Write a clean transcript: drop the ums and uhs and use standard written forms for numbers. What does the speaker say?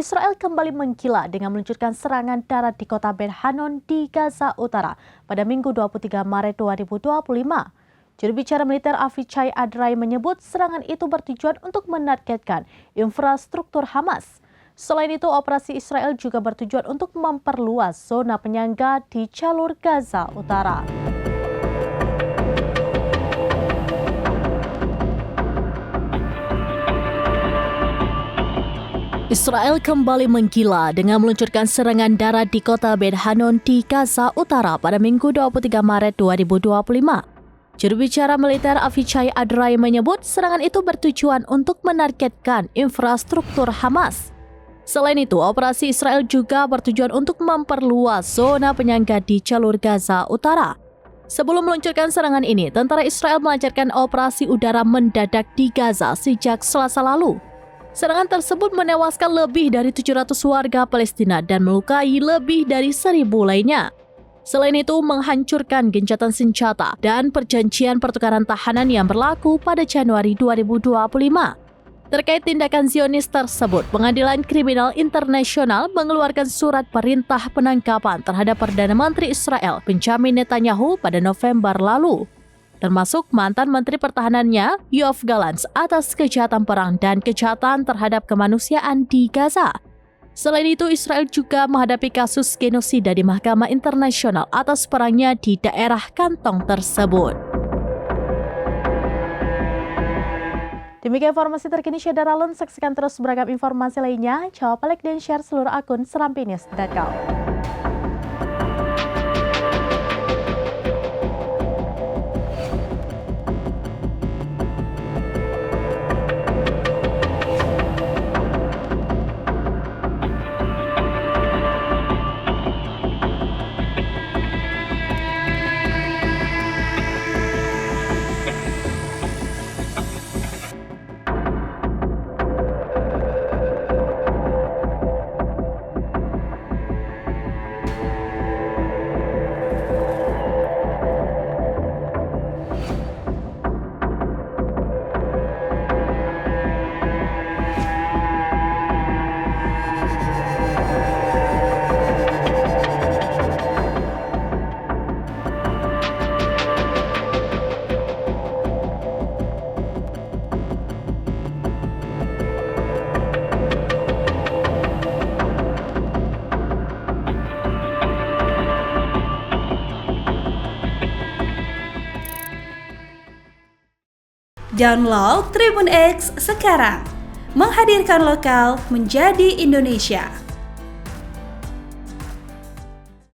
Israel kembali menggila dengan meluncurkan serangan darat di kota Ben Hanon di Gaza Utara pada Minggu 23 Maret 2025. Juru bicara militer Avichai Adrai menyebut serangan itu bertujuan untuk menargetkan infrastruktur Hamas. Selain itu, operasi Israel juga bertujuan untuk memperluas zona penyangga di jalur Gaza Utara. Israel kembali menggila dengan meluncurkan serangan darat di kota Ben Hanon di Gaza Utara pada Minggu 23 Maret 2025. Juru bicara militer Avichai Adrai menyebut serangan itu bertujuan untuk menargetkan infrastruktur Hamas. Selain itu, operasi Israel juga bertujuan untuk memperluas zona penyangga di jalur Gaza Utara. Sebelum meluncurkan serangan ini, tentara Israel melancarkan operasi udara mendadak di Gaza sejak Selasa lalu. Serangan tersebut menewaskan lebih dari 700 warga Palestina dan melukai lebih dari 1.000 lainnya. Selain itu, menghancurkan gencatan senjata dan perjanjian pertukaran tahanan yang berlaku pada Januari 2025. Terkait tindakan Zionis tersebut, Pengadilan Kriminal Internasional mengeluarkan surat perintah penangkapan terhadap Perdana Menteri Israel Benjamin Netanyahu pada November lalu, termasuk mantan Menteri Pertahanannya Yoav Gallant atas kejahatan perang dan kejahatan terhadap kemanusiaan di Gaza. Selain itu, Israel juga menghadapi kasus genosida di Mahkamah Internasional atas perangnya di daerah kantong tersebut. Demikian informasi terkini Syedara Alun. Saksikan terus beragam informasi lainnya. Jangan lupa like dan share seluruh akun serampinews.com. Download Tribun X sekarang, menghadirkan lokal menjadi Indonesia.